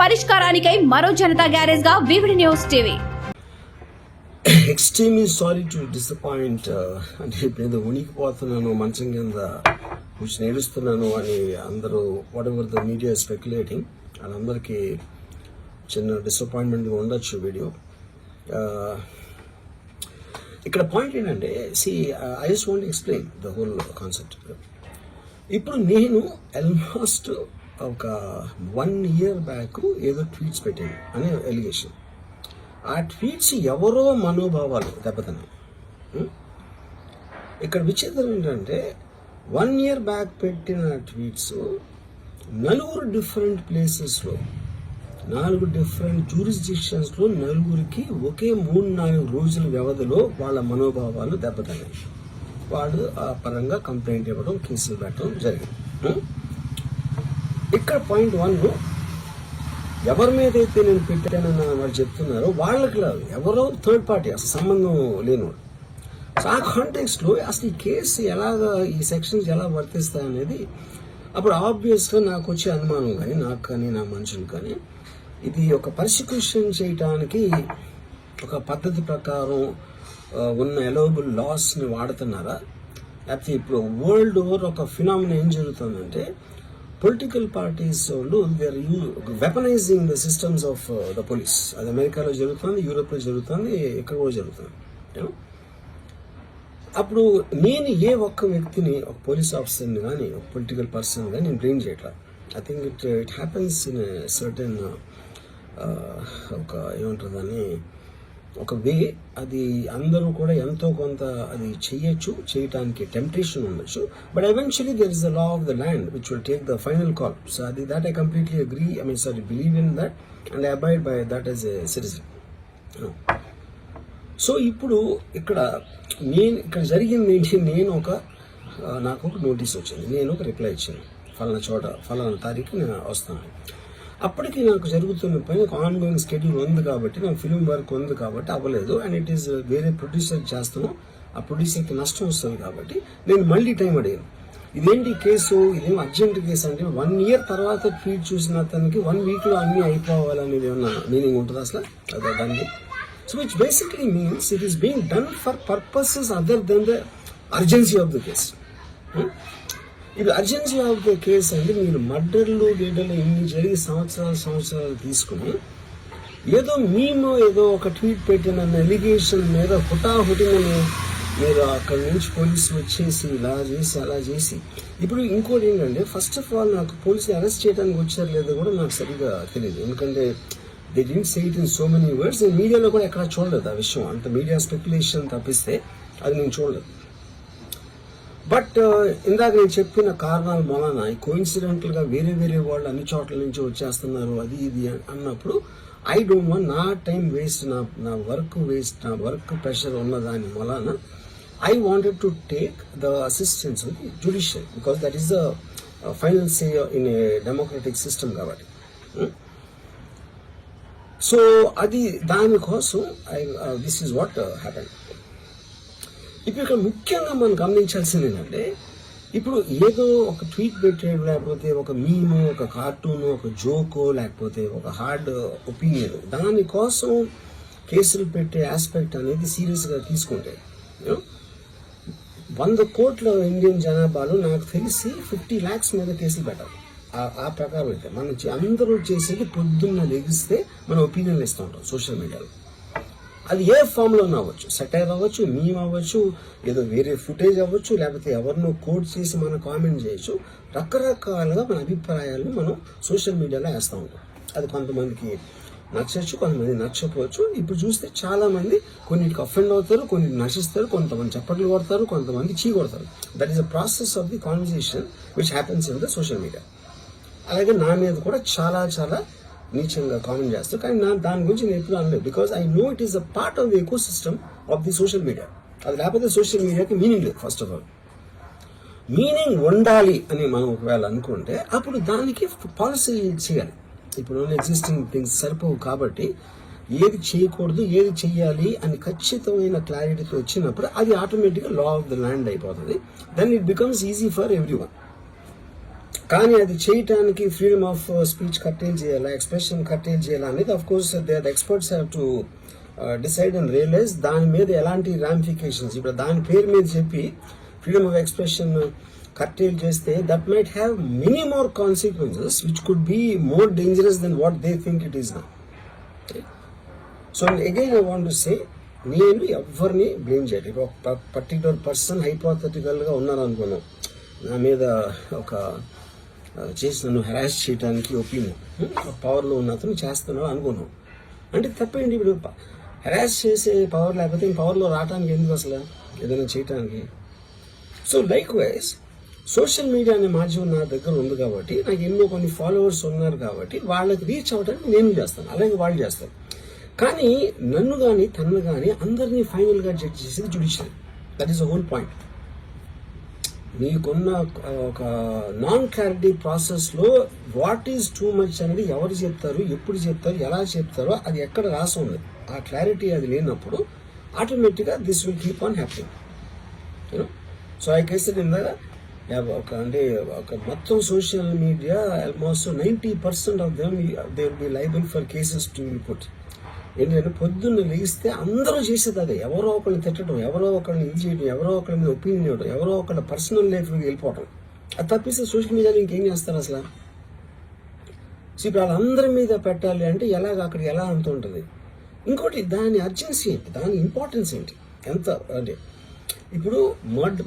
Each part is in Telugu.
పరిష్కారానికై మరో జనతా గ్యారేజ్ గా VVD news TV. Extremely sorry to disappoint. అంటే ఇప్పుడు ఉనికిపోతున్నాను, మంచం కింద కూర్చొని ఏడుస్తున్నాను అని అందరూ what ever the media speculating, వాళ్ళందరికీ చిన్న డిసప్పాయింట్మెంట్గా ఉండొచ్చు వీడియో. ఇక్కడ పాయింట్ ఏంటంటే, I just want explain the whole concept. ఇప్పుడు నేను ఆల్మోస్ట్ ఒక 1 year బ్యాక్ ఏదో ట్వీట్స్ పెట్టాను అనే ఎలిగేషన్. ఆ ట్వీట్స్ ఎవరో మనోభావాలు దెబ్బతిన్నాయి. ఇక్కడ విచిత్రం ఏంటంటే 1 year బ్యాక్ పెట్టిన ట్వీట్స్ 4 డిఫరెంట్ ప్లేసెస్లో 4 డిఫరెంట్ జ్యూరిస్డిక్షన్స్లో 4కి ఒకే 3-4 రోజుల వ్యవధిలో వాళ్ళ మనోభావాలు దెబ్బతిన్నాయి. వాళ్ళు ఆ పరంగా కంప్లైంట్ ఇవ్వడం, కేసులు పెట్టడం జరిగింది. ఇక్కడ పాయింట్ 1, ఎవరి మీద అయితే నేను పెట్టానని వాళ్ళు చెప్తున్నారో వాళ్ళకి లేదు, ఎవరో థర్డ్ పార్టీ, అసలు సంబంధం లేనివాడు. సో ఆ కాంటెక్స్ట్లో అసలు ఈ కేసు ఎలాగా, ఈ సెక్షన్స్ ఎలా వర్తిస్తాయనేది అప్పుడు ఆబ్వియస్గా నాకు వచ్చే అనుమానం కానీ, నాకు కానీ నా మనుషులు కానీ, ఇది ఒక పర్సిక్యూషన్ చేయటానికి ఒక పద్ధతి ప్రకారం ఉన్న ఎలవబుల్ లాస్ని వాడుతున్నారా, లేకపోతే ఇప్పుడు వరల్డ్ ఓవర్ ఒక ఫినామినా ఏం జరుగుతుందంటే, పొలిటికల్ పార్టీస్ వాళ్ళు they are weaponising the systems of the police. అది అమెరికాలో జరుగుతుంది, యూరోప్లో జరుగుతుంది, ఇక్కడ కూడా జరుగుతుంది. అప్పుడు నేను ఏ ఒక్క వ్యక్తిని, ఒక పోలీస్ ఆఫీసర్ని కానీ, ఒక పొలిటికల్ పర్సన్ కానీ నేను బ్లేమ్ చేయట్లా. I think it happens in certain ఒక ఏమంటారు దాన్ని, ఒక వే. అది అందరూ కూడా ఎంతో కొంత అది చేయటానికి టెంప్టేషన్ ఉండొచ్చు. But eventually there is the law of the land which will take the final call. So అది that I completely agree, believe in that and I abide by that as a citizen. So ఇప్పుడు ఇక్కడ జరిగింది ఏంటి, నాకు ఒక నోటీస్ వచ్చింది, నేను ఒక రిప్లై ఇచ్చాను, ఫలానా చోట ఫలానా తారీఖు నేను వస్తాను. అప్పటికి నాకు జరుగుతున్న పని ఒక ఆన్గోయింగ్ స్కెడ్యూల్ ఉంది కాబట్టి, నాకు ఫిల్మ్ వర్క్ ఉంది కాబట్టి అవ్వలేదు. అండ్ ఇట్ ఈస్ వేరే ప్రొడ్యూసర్ చేస్తాను, ఆ ప్రొడ్యూసర్కి నష్టం వస్తుంది కాబట్టి నేను మళ్ళీ టైం అడిగాను. ఇదేంటి కేసు, ఇదేం అర్జెంట్ కేసు అంటే 1 year తర్వాత ట్వీట్ చూసిన అతనికి 1 weekలో అన్నీ అయిపోవాలనేది ఏమన్నా మీనింగ్ ఉంటుంది అసలు దాన్ని? So which basically means it is being done for purposes other than the urgency of the case. ఇది అర్జెన్సీ ఆఫ్ ద కేసు అంటే, మీరు మర్డర్లు గేడర్లు ఇన్ని జరిగి సంవత్సరాలు తీసుకుని ఏదో ఏదో ఒక ట్వీట్ పెట్టిన ఎలిగేషన్ మీద హుటాహుటిని మీరు అక్కడి నుంచి పోలీసులు వచ్చేసి ఇలా చేసి అలా చేసి. ఇప్పుడు ఇంకోటి ఏంటంటే, ఫస్ట్ ఆఫ్ ఆల్ నాకు పోలీసులు అరెస్ట్ చేయడానికి వచ్చారు లేదో కూడా నాకు సరిగ్గా తెలియదు. ఎందుకంటే they didn't say it in so many words. నేను మీడియాలో కూడా ఎక్కడ చూడలేదు ఆ విషయం, అంత మీడియా స్పెక్యులేషన్ తప్పిస్తే అది నేను చూడలేదు. బట్ ఇందాక నేను చెప్పిన కారణాల వలన కోయిన్సిడెంటల్గా వేరే వాళ్ళు అన్ని చోట్ల నుంచి వచ్చేస్తున్నారు అది ఇది అన్నప్పుడు, ఐ డోంట్ వాంట్ నా టైం వేస్ట్, నా వర్క్ వేస్ట్, నా వర్క్ ప్రెషర్ ఉన్న దాని వలన I wanted to take the assistance of the judicial, because that is the final say in a democratic system కాబట్టి. సో అది దానికోసం దిస్ ఈజ్ వాట్ హ్యాపెన్. ఇప్పుడు ఇక్కడ ముఖ్యంగా మనం గమనించాల్సింది ఏంటంటే, ఇప్పుడు ఏదో ఒక ట్వీట్ పెట్టాడు, లేకపోతే ఒక మీమ్, ఒక కార్టూన్, ఒక జోకో, లేకపోతే ఒక హార్డ్ ఒపీనియన్, దానికోసం కేసులు పెట్టే ఆస్పెక్ట్ అనేది సీరియస్గా తీసుకుంటే 100 కోట్ల ఇండియన్ జనాభాలో నాకు తెలిసి 50 lakhs మీద కేసులు పెట్టాలి. ఆ ప్రకారం అయితే మనం అందరూ చేసేది పొద్దున్న లెగిస్తే మనం ఒపీనియన్లు ఇస్తూ ఉంటాం సోషల్ మీడియాలో. అది ఏ ఫామ్లో అవ్వచ్చు, సెటైర్ అవ్వచ్చు, మీమ్ అవ్వచ్చు, ఏదో వేరే ఫుటేజ్ అవ్వచ్చు, లేకపోతే ఎవరినో కోట్ చేసి మనం కామెంట్ చేయొచ్చు. రకరకాలుగా మన అభిప్రాయాలను మనం సోషల్ మీడియాలో వేస్తూ ఉంటాం. అది కొంతమందికి నచ్చచ్చు, కొంతమంది నచ్చకపోవచ్చు. ఇప్పుడు చూస్తే చాలామంది కొన్నిటికి అఫెండ్ అవుతారు, కొన్నిటికి నశిస్తారు, కొంతమంది చప్పట్లు కొడతారు, కొంతమంది చీ కొడతారు. That is the process of the conversation which happens in the social media. అలాగే నా మీద కూడా చాలా నీచంగా కామెంట్ చేస్తారు, కానీ దాని గురించి నేను ఎప్పుడు అనలేదు. Because I know it is a part of the eco system of the social media. అది లేకపోతే సోషల్ మీడియాకి మీనింగ్ లేదు. ఫస్ట్ ఆఫ్ ఆల్ మీనింగ్ ఉండాలి అని మనం ఒకవేళ అనుకుంటే అప్పుడు దానికి పాలసీ చేయాలి. ఇప్పుడు ఎగ్జిస్టింగ్ థింగ్స్ సరిపోవు కాబట్టి ఏది చేయకూడదు, ఏది చెయ్యాలి అని ఖచ్చితమైన క్లారిటీతో వచ్చినప్పుడు అది ఆటోమేటిక్గా లా ఆఫ్ ద ల్యాండ్ అయిపోతుంది. Then it becomes easy for everyone. కానీ అది చేయటానికి ఫ్రీడమ్ ఆఫ్ స్పీచ్ కట్టేల్ చేయాలా, ఎక్స్ప్రెషన్ కట్టేల్ చేయాలా అనేది of course the experts have to decide and realise దాని మీద ఎలాంటి రామిఫికేషన్స్. ఇప్పుడు దాని పేరు మీద చెప్పి ఫ్రీడమ్ ఆఫ్ ఎక్స్ప్రెషన్ కట్టేల్ చేస్తే that might have many more consequences which could be more dangerous than what they think it is now. So again I want to say, నేను ఎవరిని బ్లేమ్ చేయలేదు. ఒక పర్టికులర్ పర్సన్ హైపోథెటికల్గా ఉన్నాను అనుకున్నాను, నా మీద ఒక చేసి నన్ను హెరాస్ చేయడానికి ఒపీనియన్ పవర్లో ఉన్న అతను చేస్తున్నావు అనుకున్నాం. అంటే తప్పేంటి? ఇప్పుడు హెరాస్ చేసే పవర్ లేకపోతే పవర్లో రావడానికి ఎందుకు అసలు ఏదైనా చేయటానికి? So like wise social media అనే మాధ్యమం నా దగ్గర ఉంది కాబట్టి, నాకు ఎన్నో కొన్ని ఫాలోవర్స్ ఉన్నారు కాబట్టి వాళ్ళకి రీచ్ అవ్వడానికి నేను చేస్తాను, అలాగే వాళ్ళు చేస్తారు. కానీ నన్ను కానీ తన్ను కానీ అందరినీ ఫైనల్గా జడ్జ్ చేసేది judiciary. That is the whole point. మీకున్న ఒక నాన్ క్లారిటీ ప్రాసెస్లో వాట్ ఈజ్ టూ మచ్ అనేది ఎవరు చెప్తారు, ఎప్పుడు చెప్తారు, ఎలా చెప్తారో అది ఎక్కడ రాసి ఉంది. ఆ క్లారిటీ అది లేనప్పుడు ఆటోమేటిక్గా this will keep on happening. You know, so I case ఇందాక ఒక మొత్తం social media almost 90% of them they will be liable for cases to be put. ఏంటంటే పొద్దున్న లేస్తే అందరూ చేసేది అదే, ఎవరో ఒకరిని తిట్టడం, ఎవరో ఒకరిని ఇది చేయడం, ఎవరో ఒకరి మీద ఒపీనియన్ ఇవ్వడం, ఎవరో ఒకరి పర్సనల్ లైఫ్కి వెళ్ళిపోవడం. అది తప్పిస్తే సోషల్ మీడియాలో ఇంకేం చేస్తారు అసలు? సో ఇప్పుడు వాళ్ళందరి మీద పెట్టాలి అంటే ఎలాగ, అక్కడికి ఎలా అంత ఉంటుంది? ఇంకోటి దాని అర్జెన్సీ ఏంటి, దాని ఇంపార్టెన్స్ ఏంటి, ఎంత అంటే ఇప్పుడు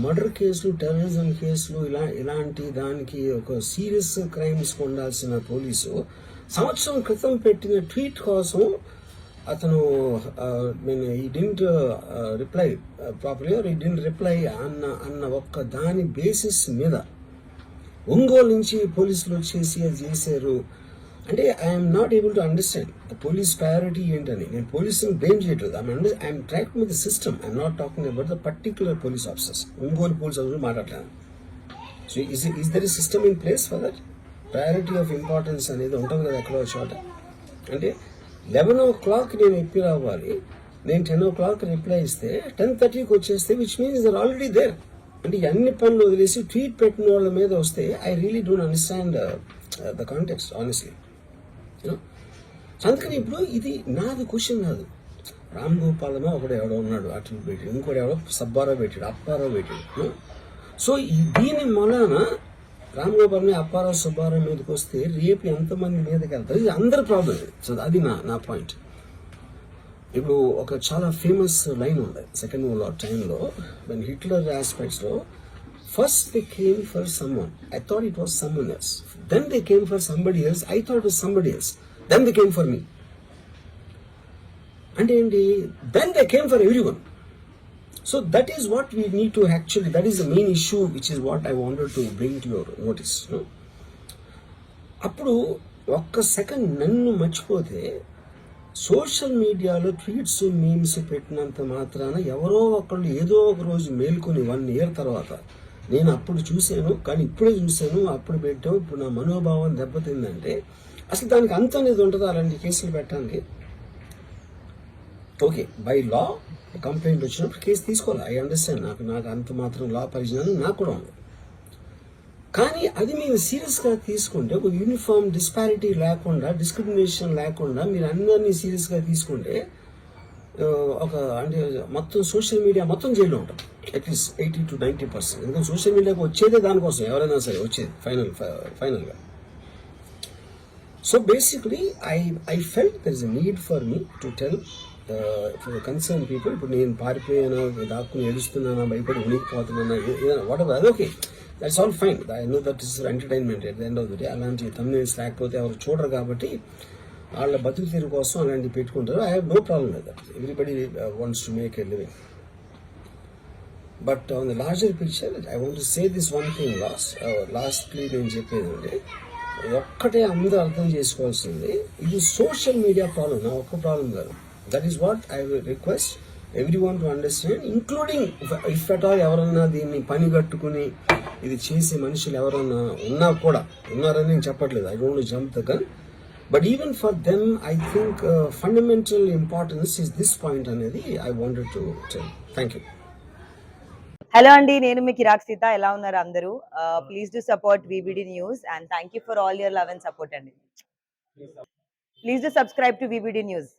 మర్డర్ కేసులు, టెర్రరిజం కేసులు ఇలాంటి దానికి ఒక సీరియస్ క్రైమ్స్ ఉండాల్సిన పోలీసు సంవత్సరం క్రితం పెట్టిన ట్వీట్ కోసం అతను he didn't reply properly are he didn't reply అన్న ఒక్క దాని బేసిస్ మీద ఒంగోలు నుంచి పోలీసులు వచ్చేసి అది చేశారు అంటే I'm not able to understand the police priority ఏంటని. నేను పోలీసుని బ్లేమ్ చేయట్లేదు, I'm tracking with the system, I'm not talking about the particular police officers. Ongole police officer మాట్లాడలేను. So is there a system in place for that? Priority of importance అనేది ఉంటుంది కదా ఎక్కడో చోట. అంటే 11 o'clock నేను ఎప్పి రావాలి, నేను 10 o'clock రిప్లై ఇస్తే 10:30కి వచ్చేస్తే which means they're already there. అంటే అన్ని పనులు వదిలేసి ట్వీట్ పెట్టిన వాళ్ళ మీద వస్తే I really don't understand the context honestly. అందుకని ఇప్పుడు ఇది నాది క్వశ్చన్ కాదు. రామ్ గోపాలమో ఒకడు ఎవడో ఉన్నాడు అటు పెట్టాడు, ఇంకోటి ఎవడో సబ్బారావు పెట్టాడు, అప్పారావు పెట్టాడు. సో దీని మూలాన రామ్ గోపాల్ని అప్పారావు సుబ్బారావు మీదకి వస్తే రేపు ఎంతమంది మీదకి వెళ్తారు? ఇది అందరి ప్రాబ్లం. సో అది నా పాయింట్. ఇప్పుడు ఒక చాలా ఫేమస్ లైన్ ఉంది సెకండ్ వరల్డ్ వార్ టైంలో, వెన్ హిట్లర్ ఆస్పెక్ట్స్ లో first they came for someone, I thought it was someone else, then they came for somebody else, I thought it was somebody else, then they came for me. అంటే ఏంటి? Then they came for everyone. So that is what we need to actually, that is the main issue which is what I wanted to bring to your notice. No? అప్పుడు ఒక్క సెకండ్ నన్ను మర్చిపోతే సోషల్ మీడియాలో ట్వీట్స్, మీమ్స్ పెట్టినంత మాత్రాన ఎవరో ఒకళ్ళు ఏదో ఒక రోజు మేల్కొని 1 year తర్వాత నేను అప్పుడు చూశాను కానీ ఇప్పుడే చూశాను, అప్పుడు పెట్టావు, ఇప్పుడు నా మనోభావం దెబ్బతిందంటే అసలు దానికి అంత అనేది ఉంటుందా అలాంటి కేసులు పెట్టడానికి? ఓకే, బై లా కంప్లైంట్ వచ్చినప్పుడు కేసు తీసుకోవాలి, ఐ అండర్స్టాండ్. నాకు అంత మాత్రం లా పరిజ్ఞానం నాకు కూడా ఉంది. కానీ అది మీరు సీరియస్గా తీసుకుంటే, ఒక యూనిఫామ్ డిస్పారిటీ లేకుండా, డిస్క్రిమినేషన్ లేకుండా మీరు అందరినీ సీరియస్గా తీసుకుంటే ఒక అంటే మొత్తం సోషల్ మీడియా మొత్తం జైల్లో ఉంటాం అట్లీస్ట్ 80 to 90%. ఎందుకంటే సోషల్ మీడియాకి వచ్చేదే దానికోసం, ఎవరైనా సరే వచ్చేది ఫైనల్గా. So basically I felt there is a need for me to tell for the concern people. ఇప్పుడు నేను పారిపోయాను, దాక్కుని ఏడుస్తున్నానా, భయపడి ఉనికిపోతున్నానా, ఏదైనా వాట్ ఎవర్, అది okay, that's all fine. I know that is entertainment at the end of the day. అలాంటి thumbnails లేకపోతే ఎవరు చూడరు కాబట్టి వాళ్ళ బతుకు తీరు కోసం అలాంటివి పెట్టుకుంటారు. I have no problem with that. Everybody wants to make a living. But on the larger picture I want to say this one thing lastly నేను చెప్పేది అంటే, ఒక్కటే అందరూ అర్థం చేసుకోవాల్సింది, ఇది సోషల్ మీడియా ప్రాబ్లం, నా ఒక్క ప్రాబ్లం కాదు. That is what I will request everyone to understand, including if at all ఎవరన్నా దీన్ని పని కట్టుకుని ఇది చేసే మనుషులు ఎవరన్నా ఉన్నా కూడా, ఉన్నారని నేను చెప్పట్లేదు, I don't want to jump the gun, but even for them I think fundamental importance is this point అనేది I wanted to tell. Thank you. Hello అండి, నేను మీ కిరాక్ సీత. ఎలా ఉన్నారు అందరూ? Please do support VBD news and thank you for all your love and support అండి. Please do subscribe to VBD news.